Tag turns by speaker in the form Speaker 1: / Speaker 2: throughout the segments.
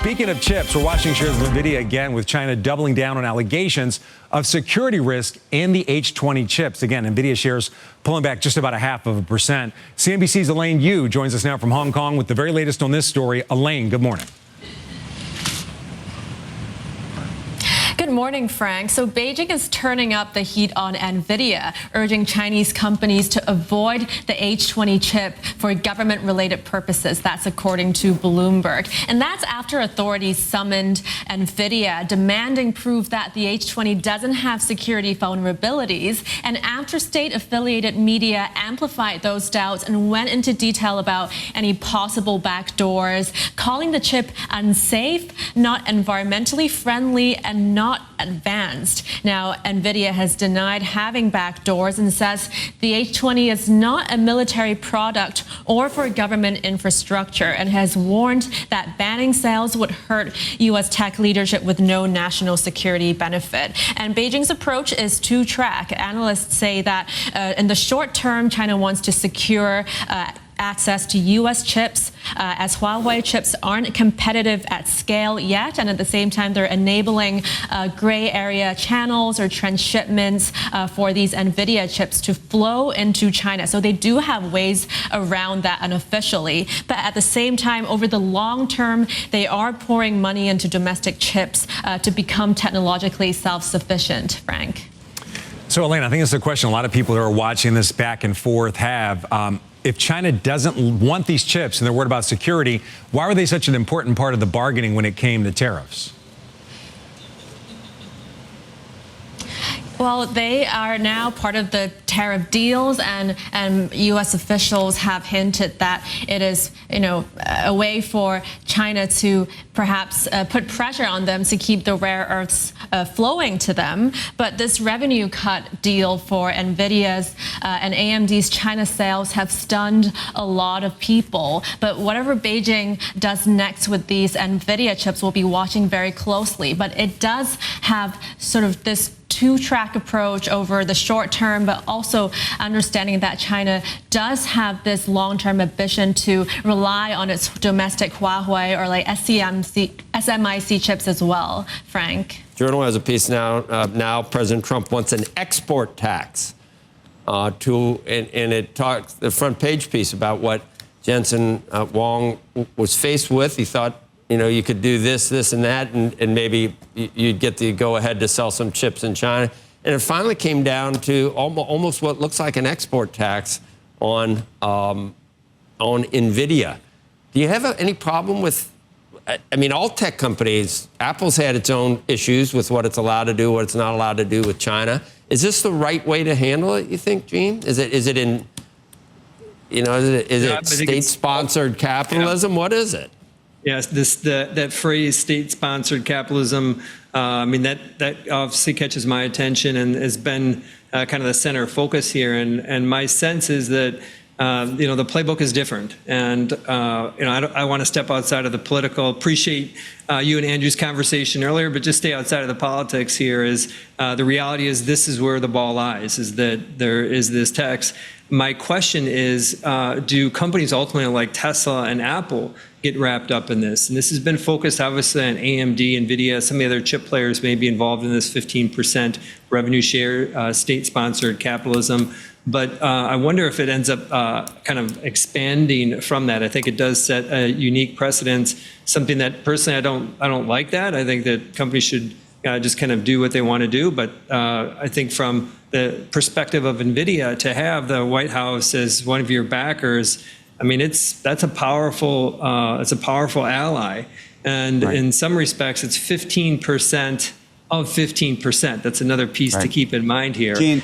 Speaker 1: Speaking of chips, we're watching shares of NVIDIA again, with China doubling down on allegations of security risk in the H20 chips. Again, NVIDIA shares pulling back just about 0.5%. CNBC's Elaine Yu joins us now from Hong Kong with the very latest on this story. Elaine, good morning.
Speaker 2: Good morning, Frank. So Beijing is turning up the heat on NVIDIA, urging Chinese companies to avoid the H20 chip for government-related purposes. That's according to Bloomberg. And that's after authorities summoned NVIDIA, demanding proof that the H20 doesn't have security vulnerabilities. And after state-affiliated media amplified those doubts and went into detail about any possible backdoors, calling the chip unsafe, not environmentally friendly, and not advanced. Now, NVIDIA has denied having backdoors and says the H20 is not a military product or for government infrastructure, and has warned that banning sales would hurt U.S. tech leadership with no national security benefit. And Beijing's approach is two-track. Analysts say that in the short term, China wants to secure access to U.S. chips, as Huawei chips aren't competitive at scale yet, and at the same time they're enabling gray area channels or transshipments for these NVIDIA chips to flow into China. So they do have ways around that unofficially, but at the same time, over the long term, they are pouring money into domestic chips to become technologically self-sufficient. Frank.
Speaker 1: So, Elaine, I think this is a question a lot of people who are watching this back and forth have. If China doesn't want these chips and they're worried about security, why were they such an important part of the bargaining when it came to tariffs?
Speaker 2: Well, they are now part of the tariff deals, and U.S. officials have hinted that it is, a way for China to perhaps put pressure on them to keep the rare earths flowing to them. But this revenue cut deal for NVIDIA's and AMD's China sales have stunned a lot of people. But whatever Beijing does next with these NVIDIA chips, we'll be watching very closely. But it does have sort of this two-track approach over the short term, but also understanding that China does have this long-term ambition to rely on its domestic Huawei or like SMIC chips as well. Frank.
Speaker 3: Journal has a piece now President Trump wants an export tax and it talks, the front page piece, about what Jensen Huang was faced with. He thought, you could do this, and that, and maybe you'd get the go-ahead to sell some chips in China. And it finally came down to almost what looks like an export tax on NVIDIA. Do you have any problem with, all tech companies, Apple's had its own issues with what it's allowed to do, what it's not allowed to do with China. Is this the right way to handle it, you think, Gene? Is it state-sponsored capitalism? What is it?
Speaker 4: Yes, that phrase, state-sponsored capitalism, that obviously catches my attention and has been kind of the center of focus here. And my sense is that, the playbook is different. And, I want to step outside of the political. Appreciate you and Andrew's conversation earlier, but just stay outside of the politics here. The reality is this is where the ball lies, is that there is this tax. My question is, do companies ultimately like Tesla and Apple get wrapped up in this? And this has been focused obviously on AMD, NVIDIA. Some of the other chip players may be involved in this 15% revenue share, state-sponsored capitalism. But I wonder if it ends up kind of expanding from that. I think it does set a unique precedent, something that personally I don't like that. I think that companies should just kind of do what they want to do. But I think from the perspective of NVIDIA, to have the White House as one of your backers, that's a powerful ally. And right. In some respects, it's 15% of 15%. That's another piece to keep in mind here.
Speaker 5: Gene,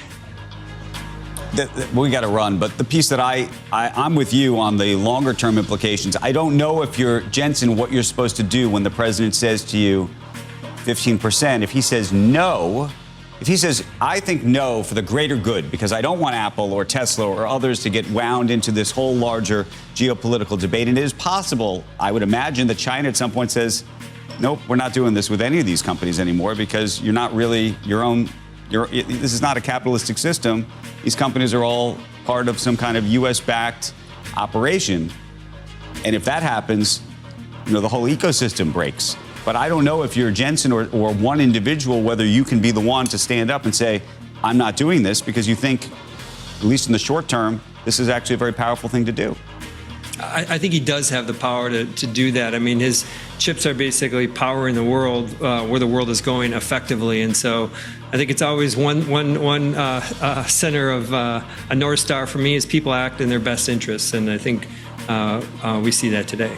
Speaker 5: we got to run, but the piece that I'm with you on the longer term implications. I don't know if you're, Jensen, what you're supposed to do when the president says to you 15%. If he says no, if he says, I think no for the greater good, because I don't want Apple or Tesla or others to get wound into this whole larger geopolitical debate. And it is possible, I would imagine, that China at some point says, nope, we're not doing this with any of these companies anymore because you're not really this is not a capitalistic system. These companies are all part of some kind of U.S.-backed operation. And if that happens, the whole ecosystem breaks. But I don't know if you're Jensen or one individual, whether you can be the one to stand up and say, I'm not doing this, because you think, at least in the short term, this is actually a very powerful thing to do.
Speaker 4: I think he does have the power to do that. I mean, his chips are basically powering the world where the world is going effectively. And so I think it's always one center of a North Star for me is people act in their best interests. And I think we see that today.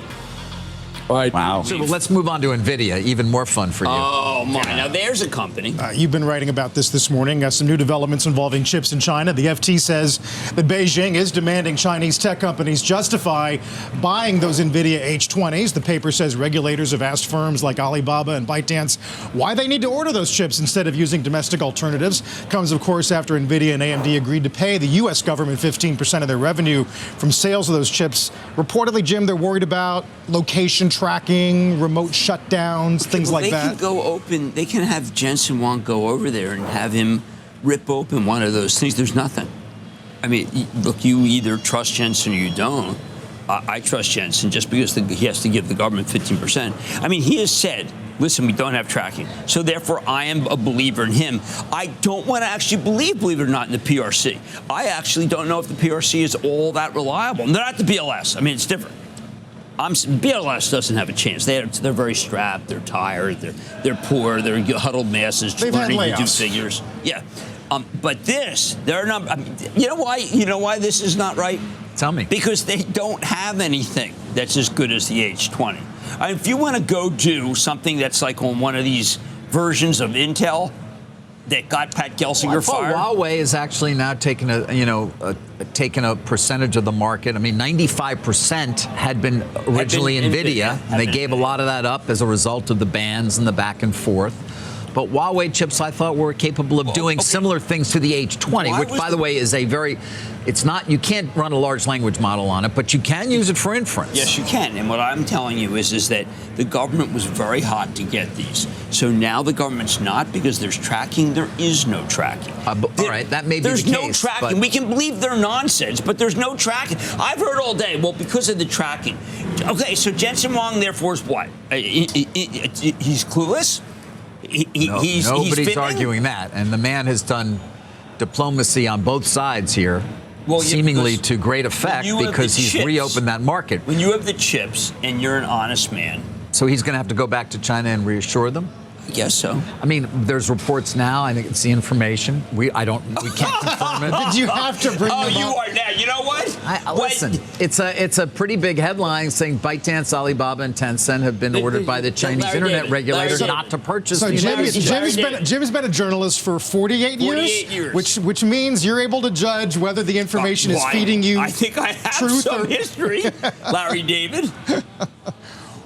Speaker 3: All right.
Speaker 5: Wow.
Speaker 6: So let's move on to NVIDIA. Even more fun for you.
Speaker 7: Oh, my. Now, there's a company.
Speaker 8: You've been writing about this morning. Some new developments involving chips in China. The FT says that Beijing is demanding Chinese tech companies justify buying those NVIDIA H20s. The paper says regulators have asked firms like Alibaba and ByteDance why they need to order those chips instead of using domestic alternatives. Comes, of course, after NVIDIA and AMD agreed to pay the U.S. government 15% of their revenue from sales of those chips. Reportedly, Jim, they're worried about location tracking, remote shutdowns, things like that.
Speaker 7: They can go open. They can have Jensen Huang go over there and have him rip open one of those things. There's nothing. I mean, look, you either trust Jensen or you don't. I trust Jensen just because he has to give the government 15%. I mean, he has said, listen, we don't have tracking. So therefore, I am a believer in him. I don't want to actually believe it or not, in the PRC. I actually don't know if the PRC is all that reliable. They're not the BLS. I mean, it's different. BLS doesn't have a chance. They're very strapped. They're tired. They're poor. They're huddled masses learning to do figures. Yeah, but this, they're not. I mean, you know why? You know why this is not right?
Speaker 6: Tell me.
Speaker 7: Because they don't have anything that's as good as the H20. I mean, if you want to go do something that's like on one of these versions of Intel that got Pat Gelsinger fired.
Speaker 6: Huawei is actually now taking a percentage of the market. I mean, 95% had been originally NVIDIA, and they gave a lot of that up as a result of the bans and the back and forth. But Huawei chips, I thought, were capable of doing similar things to the H20, which, by the way, is a very, it's not, you can't run a large language model on it, but you can use it for inference.
Speaker 7: Yes, you can. And what I'm telling you is that the government was very hot to get these. So now the government's not, because there's tracking. There is no tracking.
Speaker 6: All right, that may be the case.
Speaker 7: There's no tracking. We can believe they're nonsense, but there's no tracking. I've heard all day, well, because of the tracking. Okay, so Jensen Huang, therefore, is what? He's clueless?
Speaker 6: Nobody's arguing that. And the man has done diplomacy on both sides here, seemingly to great effect, because he's reopened that market.
Speaker 7: When you have the chips and you're an honest man.
Speaker 6: So he's going to have to go back to China and reassure them?
Speaker 7: I guess so.
Speaker 6: I mean, there's reports now. I think it's the information. We can't confirm it.
Speaker 8: Did you have to bring them up?
Speaker 7: You are now. You know what?
Speaker 6: Listen, it's a pretty big headline saying ByteDance, Alibaba, and Tencent have been ordered by the Chinese internet regulator not to purchase the United States.
Speaker 8: Jim's been a journalist for 48 years. Which means you're able to judge whether the information is feeding you.
Speaker 7: I think I have
Speaker 8: truth
Speaker 7: some history, Larry David.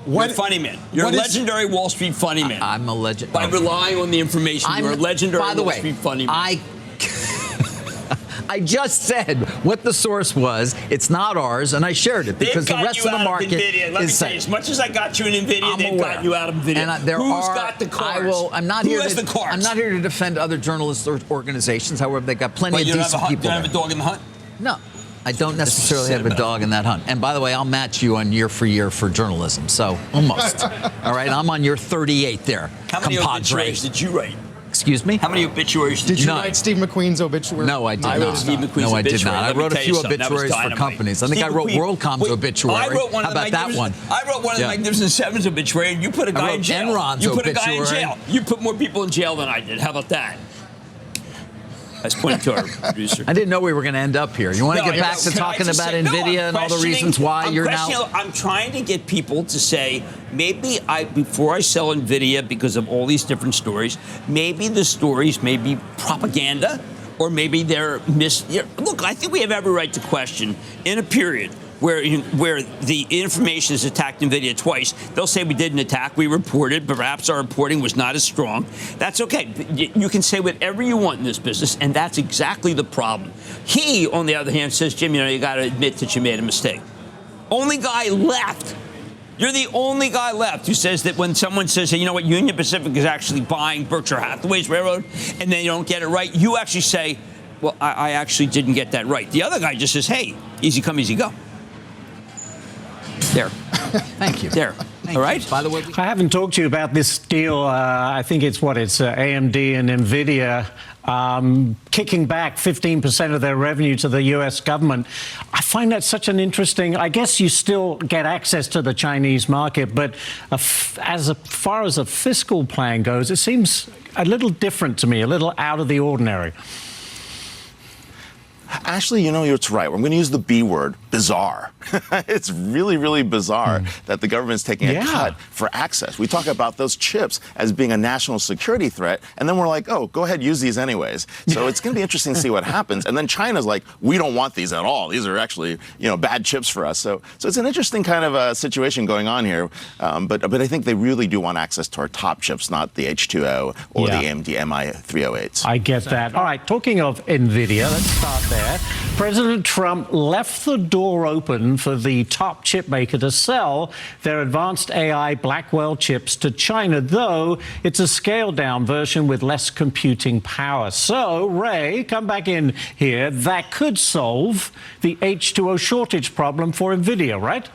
Speaker 7: You're a funny man. You're a legendary Wall Street funny man.
Speaker 6: I'm a legend.
Speaker 7: By relying on the information, you're a legendary Wall Street funny man.
Speaker 6: I just said what the source was. It's not ours, and I shared it because the rest of the market is safe.
Speaker 7: As much as I got you in NVIDIA, they've got you out of NVIDIA.
Speaker 6: And Who's
Speaker 7: got the cards?
Speaker 6: I'm not here to defend other journalist organizations. However, they've got plenty of decent people.
Speaker 7: You don't have a dog in the hunt?
Speaker 6: No. I don't necessarily have a dog in that hunt. And by the way, I'll match you on year for year for journalism. So almost. All right, I'm on your 38 there.
Speaker 7: How many obituaries did you write?
Speaker 6: Excuse me?
Speaker 7: How many obituaries did you write?
Speaker 8: Did you write Steve McQueen's obituary?
Speaker 6: No, I did not.
Speaker 7: I wrote Steve McQueen's
Speaker 6: I did
Speaker 7: obituary.
Speaker 6: not. I wrote a few obituaries for companies. I think I wrote WorldCom's obituary.
Speaker 7: I wrote one
Speaker 6: How about that one?
Speaker 7: I wrote one of the Magnificent Seven's obituary, and you put a guy in jail.
Speaker 6: Enron's
Speaker 7: you put
Speaker 6: obituary.
Speaker 7: a guy in jail. You put more people in jail than I did. How about that? I was pointing to our producer.
Speaker 6: I didn't know we were going to end up here. You want to get back to talking about NVIDIA and all the reasons why you're now...
Speaker 7: I'm trying to get people to say, maybe before I sell NVIDIA, because of all these different stories, maybe the stories may be propaganda, or maybe they're Look, I think we have every right to question in a period where the information has attacked NVIDIA twice. They'll say we didn't attack, we reported, but perhaps our reporting was not as strong. That's okay. You can say whatever you want in this business, and that's exactly the problem. He, on the other hand, says, Jim, you got to admit that you made a mistake. Only guy left. You're the only guy left who says that when someone says, hey, you know what, Union Pacific is actually buying Berkshire Hathaway's railroad, and then you don't get it right, you actually say, well, I actually didn't get that right. The other guy just says, hey, easy come, easy go. There.
Speaker 6: Thank you.
Speaker 7: There. All right?
Speaker 6: By the way,
Speaker 9: I haven't talked to you about this deal. I think it's AMD and NVIDIA kicking back 15% of their revenue to the U.S. government. I find that such an interesting, I guess you still get access to the Chinese market, but as far as a fiscal plan goes, it seems a little different to me, a little out of the ordinary.
Speaker 10: Actually, you know, it's right. We're going to use the B word, bizarre. It's really, really bizarre that the government's taking a cut for access. We talk about those chips as being a national security threat, and then we're like, oh, go ahead, use these anyways. So it's going to be interesting to see what happens. And then China's like, we don't want these at all. These are actually, you know, bad chips for us. So it's an interesting kind of a situation going on here. But I think they really do want access to our top chips, not the H2O or the AMD MI308s.
Speaker 9: I get that. All right, talking of NVIDIA, let's start there. President Trump left the door open for the top chip maker to sell their advanced AI Blackwell chips to China, though it's a scaled-down version with less computing power. So, Ray, come back in here. That could solve the H2O shortage problem for NVIDIA, right?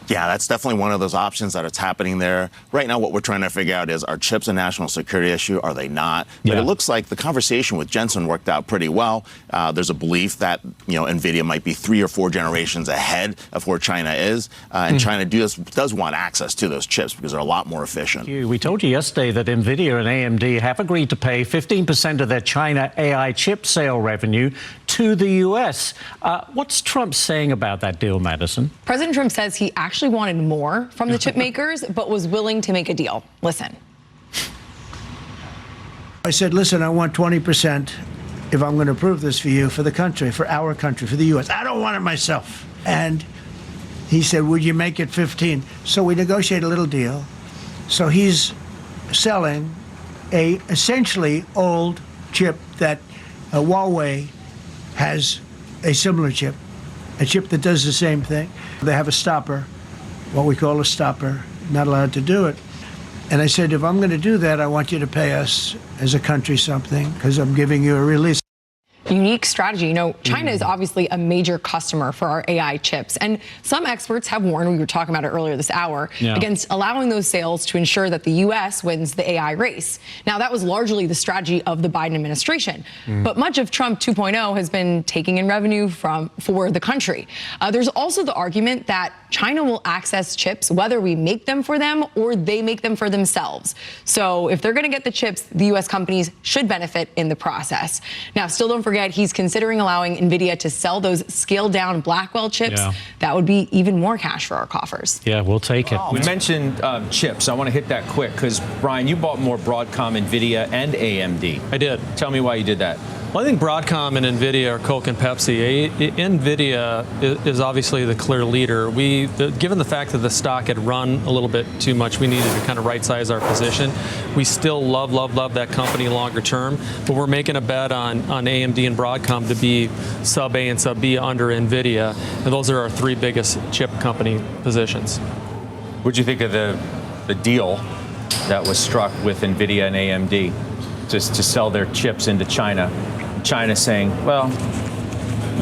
Speaker 10: Yeah, that's definitely one of those options that it's happening there. Right now, what we're trying to figure out is, are chips a national security issue? Are they not? But it looks like the conversation with Jensen worked out pretty well. There's a belief that, you know, NVIDIA might be 3 or 4 generations ahead of where China is. And China does want access to those chips because they're a lot more efficient.
Speaker 9: We told you yesterday that NVIDIA and AMD have agreed to pay 15% of their China AI chip sale revenue to the U.S. What's Trump saying about that deal, Madison?
Speaker 11: President Trump says he actually wanted more from the chip makers, but was willing to make a deal. Listen.
Speaker 12: I said, listen, I want 20% if I'm going to approve this for you, for the country, for our country, for the U.S. I don't want it myself. And he said, would you make it 15? So we negotiate a little deal. So he's selling a essentially old chip that Huawei has a similar chip, a chip that does the same thing. They have a stopper, what we call a stopper, not allowed to do it. And I said, if I'm going to do that, I want you to pay us as a country something, because I'm giving you a release.
Speaker 11: Unique strategy. You know, China is obviously a major customer for our AI chips. And some experts have warned, we were talking about it earlier this hour, against allowing those sales to ensure that the U.S. wins the AI race. Now, that was largely the strategy of the Biden administration. But much of Trump 2.0 has been taking in revenue for the country. There's also the argument that China will access chips whether we make them for them or they make them for themselves. So if they're going to get the chips, the U.S. companies should benefit in the process. Now, still don't forget, he's considering allowing NVIDIA to sell those scaled-down Blackwell chips. That would be even more cash for our coffers.
Speaker 9: Yeah, we'll take it.
Speaker 13: We mentioned chips. I want to hit that quick because, Brian, you bought more Broadcom, NVIDIA, and AMD.
Speaker 14: I did.
Speaker 13: Tell me why you did that.
Speaker 14: Well, I think Broadcom and NVIDIA are Coke and Pepsi. NVIDIA is obviously the clear leader. Given the fact that the stock had run a little bit too much, we needed to kind of right-size our position. We still love that company longer term, but we're making a bet on AMD and Broadcom to be sub-A and sub-B under NVIDIA, and those are our 3 biggest chip company positions.
Speaker 13: What'd you think of the deal that was struck with NVIDIA and AMD to sell their chips into China? China saying, well,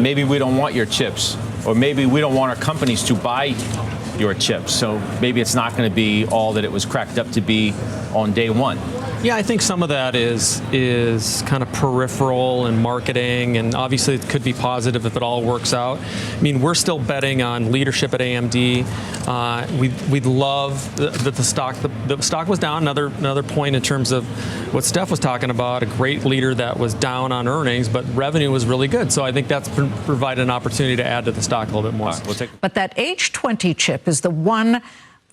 Speaker 13: maybe we don't want your chips, or maybe we don't want our companies to buy your chips. So maybe it's not going to be all that it was cracked up to be on day one.
Speaker 14: Yeah, I think some of that is kind of peripheral and marketing, and obviously it could be positive if it all works out. I mean, we're still betting on leadership at AMD. We'd love that the stock was down. Another point in terms of what Steph was talking about, a great leader that was down on earnings, but revenue was really good. So I think that's provided an opportunity to add to the stock a little bit more.
Speaker 15: But that H20 chip is the one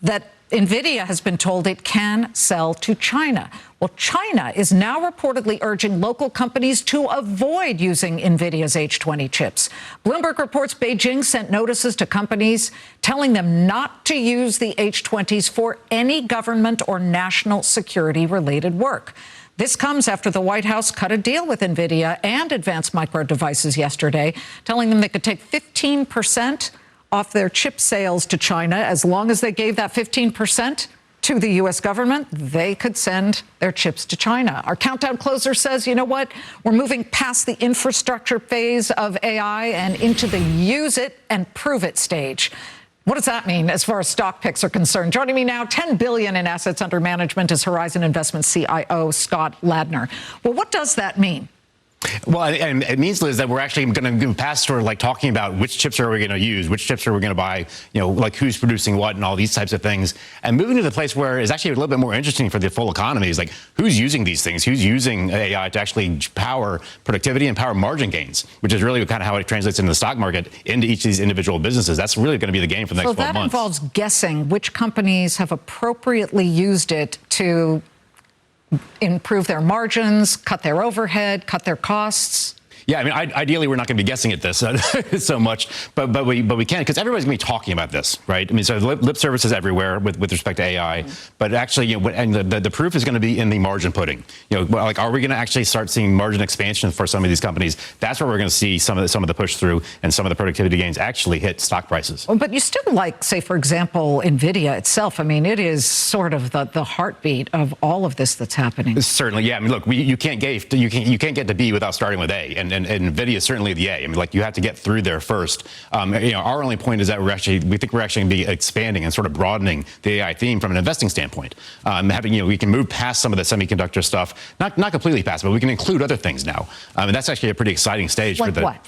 Speaker 15: that NVIDIA has been told it can sell to China. Well, China is now reportedly urging local companies to avoid using NVIDIA's H20 chips. Bloomberg reports Beijing sent notices to companies telling them not to use the H20s for any government or national security-related work. This comes after the White House cut a deal with NVIDIA and Advanced Micro Devices yesterday, telling them they could take 15% off their chip sales to China. As long as they gave that 15% to the U.S. government, they could send their chips to China. Our countdown closer says, you know what? We're moving past the infrastructure phase of AI and into the use it and prove it stage. What does that mean as far as stock picks are concerned? Joining me now, $10 billion in assets under management is Horizon Investments CIO Scott Ladner. Well, what does that mean?
Speaker 16: Well, and it means, Liz, that we're actually going to go past sort of like talking about which chips are we going to use, which chips are we going to buy, like who's producing what and all these types of things. And moving to the place where it's actually a little bit more interesting for the full economy is like who's using these things, who's using AI to actually power productivity and power margin gains, which is really kind of how it translates into the stock market, into each of these individual businesses. That's really going to be the game for the next 12 months.
Speaker 15: So that involves guessing which companies have appropriately used it to improve their margins, cut their overhead, cut their costs.
Speaker 16: Yeah, I mean, ideally, we're not going to be guessing at this so much, but we can, because everybody's going to be talking about this, right? I mean, so lip services everywhere with respect to AI, but actually, and the proof is going to be in the margin pudding. Like, are we going to actually start seeing margin expansion for some of these companies? That's where we're going to see some of the push through and some of the productivity gains actually hit stock prices.
Speaker 15: Well, but you still like, say, for example, NVIDIA itself. I mean, it is sort of the heartbeat of all of this that's happening.
Speaker 16: Certainly, yeah. I mean, look, you can't get to B without starting with A, and NVIDIA is certainly the A. I mean, like, you have to get through there first. Our only point is that we think we're actually going to be expanding and sort of broadening the AI theme from an investing standpoint. We can move past some of the semiconductor stuff, not completely past, but we can include other things now. And that's actually a pretty exciting stage
Speaker 15: like
Speaker 16: for the.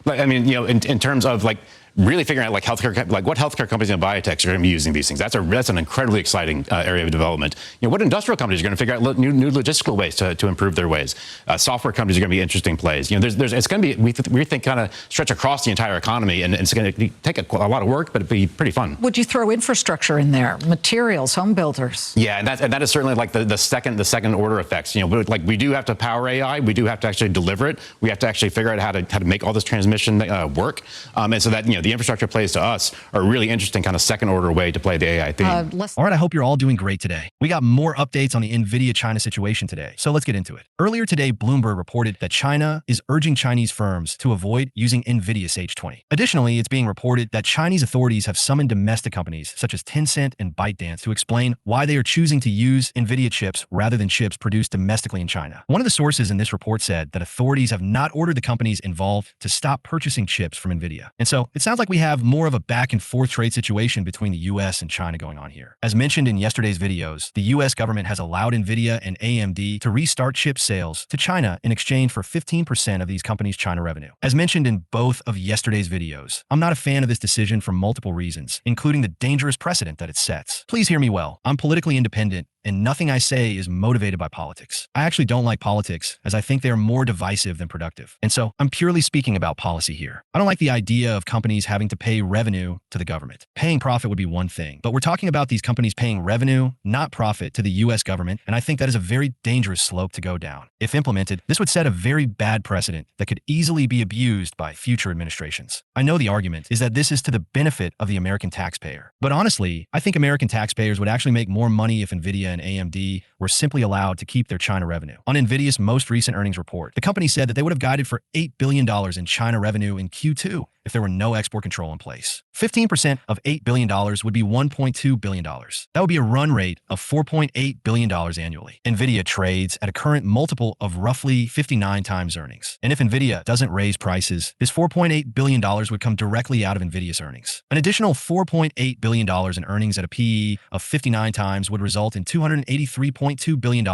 Speaker 15: What?
Speaker 16: I mean, in terms of like really figuring out like healthcare, like what healthcare companies and biotechs are going to be using these things. That's an incredibly exciting area of development. What industrial companies are going to figure out new logistical ways to improve their ways. Software companies are going to be interesting plays. It's going to be, we think, kind of stretch across the entire economy, and it's going to take a lot of work, but it'd be pretty fun.
Speaker 15: Would you throw infrastructure in there, materials, home builders?
Speaker 16: Yeah, and that is certainly like the second order effects. Like, we do have to power AI, we do have to actually deliver it. We have to actually figure out how to make all this transmission work, and so that the infrastructure plays to us are a really interesting kind of second order way to play the AI theme.
Speaker 17: All right, I hope you're all doing great today. We got more updates on the NVIDIA China situation today, so let's get into it. Earlier today, Bloomberg reported that China is urging Chinese firms to avoid using NVIDIA's H20. Additionally, it's being reported that Chinese authorities have summoned domestic companies such as Tencent and ByteDance to explain why they are choosing to use NVIDIA chips rather than chips produced domestically in China. One of the sources in this report said that authorities have not ordered the companies involved to stop purchasing chips from NVIDIA. And so it sounds like we have more of a back and forth trade situation between the US and China going on here. As mentioned in yesterday's videos, the US government has allowed NVIDIA and AMD to restart chip sales to China in exchange for 15% of these companies' China revenue. As mentioned in both of yesterday's videos, I'm not a fan of this decision for multiple reasons, including the dangerous precedent that it sets. Please hear me well. I'm politically independent, and nothing I say is motivated by politics. I actually don't like politics, as I think they are more divisive than productive. And so I'm purely speaking about policy here. I don't like the idea of companies having to pay revenue to the government. Paying profit would be one thing, but we're talking about these companies paying revenue, not profit, to the US government, and I think that is a very dangerous slope to go down. If implemented, this would set a very bad precedent that could easily be abused by future administrations. I know the argument is that this is to the benefit of the American taxpayer, but honestly, I think American taxpayers would actually make more money if NVIDIA and AMD were simply allowed to keep their China revenue. On NVIDIA's most recent earnings report, the company said that they would have guided for $8 billion in China revenue in Q2 if there were no export control in place. 15% of $8 billion would be $1.2 billion. That would be a run rate of $4.8 billion annually. NVIDIA trades at a current multiple of roughly 59 times earnings. And if NVIDIA doesn't raise prices, this $4.8 billion would come directly out of NVIDIA's earnings. An additional $4.8 billion in earnings at a PE of 59 times would result in $283.2 billion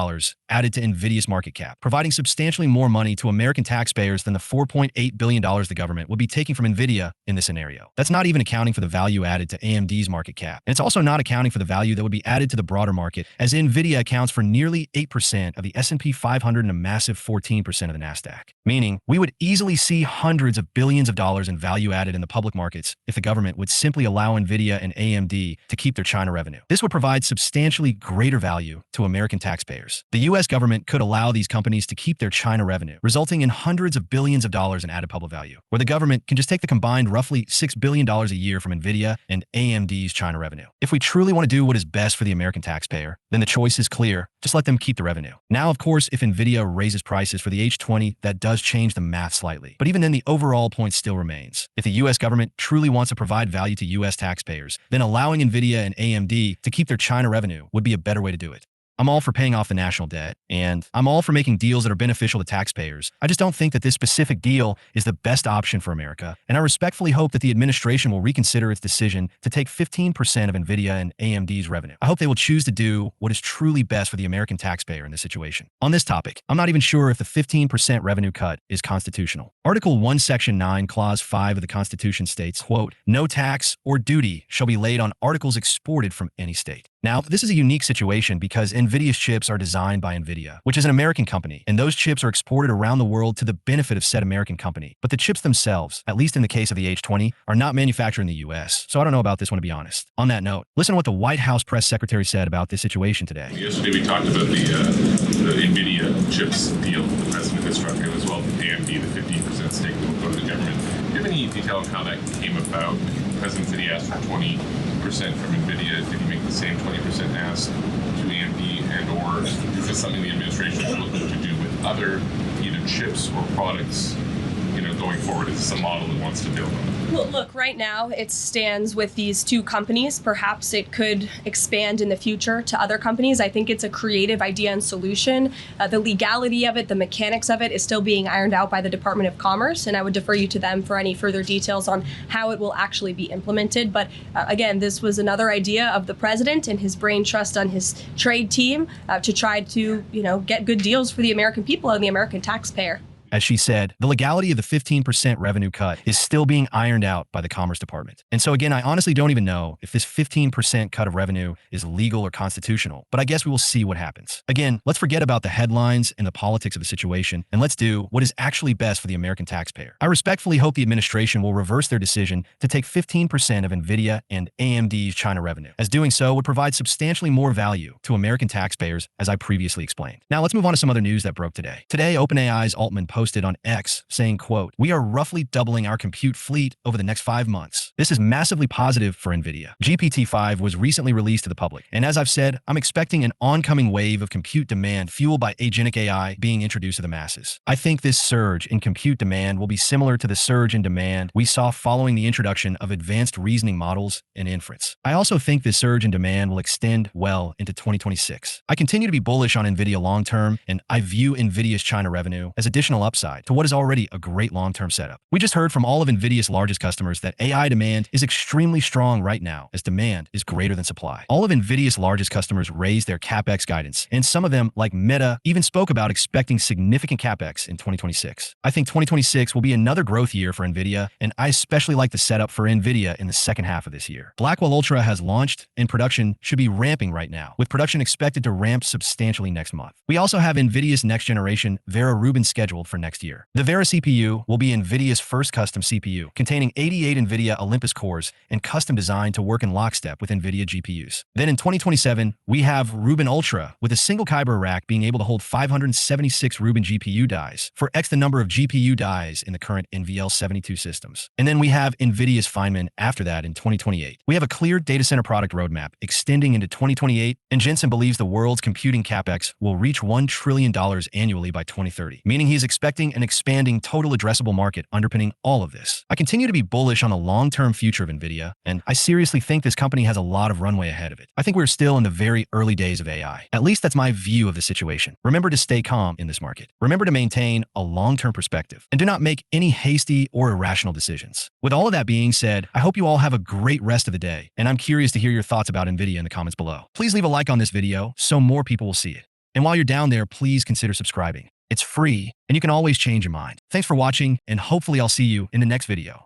Speaker 17: added to NVIDIA's market cap, providing substantially more money to American taxpayers than the $4.8 billion the government would be taking from NVIDIA in this scenario. That's not even accounting for the value added to AMD's market cap. And it's also not accounting for the value that would be added to the broader market, as NVIDIA accounts for nearly 8% of the S&P 500 and a massive 14% of the NASDAQ. Meaning, we would easily see hundreds of billions of dollars in value added in the public markets if the government would simply allow NVIDIA and AMD to keep their China revenue. This would provide substantially greater value to American taxpayers. The US government could allow these companies to keep their China revenue, resulting in hundreds of billions of dollars in added public value, where the government can just take the combined roughly $6 billion a year from NVIDIA and AMD's China revenue. If we truly want to do what is best for the American taxpayer, then the choice is clear. Just let them keep the revenue. Now, of course, if NVIDIA raises prices for the H20, that does change the math slightly. But even then, the overall point still remains. If the US government truly wants to provide value to US taxpayers, then allowing NVIDIA and AMD to keep their China revenue would be a better way to do it. I'm all for paying off the national debt, and I'm all for making deals that are beneficial to taxpayers. I just don't think that this specific deal is the best option for America, and I respectfully hope that the administration will reconsider its decision to take 15% of NVIDIA and AMD's revenue. I hope they will choose to do what is truly best for the American taxpayer in this situation. On this topic, I'm not even sure if the 15% revenue cut is constitutional. Article 1, Section 9, Clause 5 of the Constitution states, quote, "No tax or duty shall be laid on articles exported from any state." Now, this is a unique situation because NVIDIA's chips are designed by NVIDIA, which is an American company, and those chips are exported around the world to the benefit of said American company. But the chips themselves, at least in the case of the H20, are not manufactured in the U.S., so I don't know about this one, to be honest. On that note, listen to what the White House press secretary said about this situation today.
Speaker 18: Yesterday we talked about the NVIDIA chips deal the president has struck, and as well AMD, the 15% stake that will go to the government. Do you have any detail on how that came about? The president said he asked for 20% from NVIDIA. Did he make the same 20% ask to AMD, and or is this something the administration is looking to do with other either chips or products, going forward? Is this a model it wants to build on?
Speaker 19: Well, look, right now it stands with these two companies. Perhaps it could expand in the future to other companies. I think it's a creative idea and solution. The legality of it, the mechanics of it is still being ironed out by the Department of Commerce, and I would defer you to them for any further details on how it will actually be implemented. But again, this was another idea of the president and his brain trust on his trade team to try to, get good deals for the American people and the American taxpayer.
Speaker 17: As she said, the legality of the 15% revenue cut is still being ironed out by the Commerce Department. And so again, I honestly don't even know if this 15% cut of revenue is legal or constitutional, but I guess we will see what happens. Again, let's forget about the headlines and the politics of the situation, and let's do what is actually best for the American taxpayer. I respectfully hope the administration will reverse their decision to take 15% of NVIDIA and AMD's China revenue, as doing so would provide substantially more value to American taxpayers, as I previously explained. Now let's move on to some other news that broke today. Today, OpenAI's Altman posted on X saying, quote, "We are roughly doubling our compute fleet over the next 5 months. This is massively positive for NVIDIA." GPT-5 was recently released to the public, and as I've said, I'm expecting an oncoming wave of compute demand fueled by agentic AI being introduced to the masses. I think this surge in compute demand will be similar to the surge in demand we saw following the introduction of advanced reasoning models and inference. I also think this surge in demand will extend well into 2026. I continue to be bullish on NVIDIA long term, and I view NVIDIA's China revenue as additional upside to what is already a great long-term setup. We just heard from all of NVIDIA's largest customers that AI demand is extremely strong right now, as demand is greater than supply. All of NVIDIA's largest customers raised their CapEx guidance, and some of them, like Meta, even spoke about expecting significant CapEx in 2026. I think 2026 will be another growth year for NVIDIA, and I especially like the setup for NVIDIA in the second half of this year. Blackwell Ultra has launched, and production should be ramping right now, with production expected to ramp substantially next month. We also have NVIDIA's next-generation Vera Rubin scheduled for next year. The Vera CPU will be NVIDIA's first custom CPU, containing 88 NVIDIA Olympus cores and custom designed to work in lockstep with NVIDIA GPUs. Then in 2027, we have Rubin Ultra, with a single Kyber rack being able to hold 576 Rubin GPU dies, for X the number of GPU dies in the current NVL72 systems. And then we have NVIDIA's Feynman after that in 2028. We have a clear data center product roadmap extending into 2028, and Jensen believes the world's computing CapEx will reach $1 trillion annually by 2030, meaning he's expecting an expanding total addressable market underpinning all of this. I continue to be bullish on the long-term future of NVIDIA, and I seriously think this company has a lot of runway ahead of it. I think we're still in the very early days of AI. At least that's my view of the situation. Remember to stay calm in this market. Remember to maintain a long-term perspective, and do not make any hasty or irrational decisions. With all of that being said, I hope you all have a great rest of the day, and I'm curious to hear your thoughts about NVIDIA in the comments below. Please leave a like on this video so more people will see it. And while you're down there, please consider subscribing. It's free, and you can always change your mind. Thanks for watching, and hopefully I'll see you in the next video.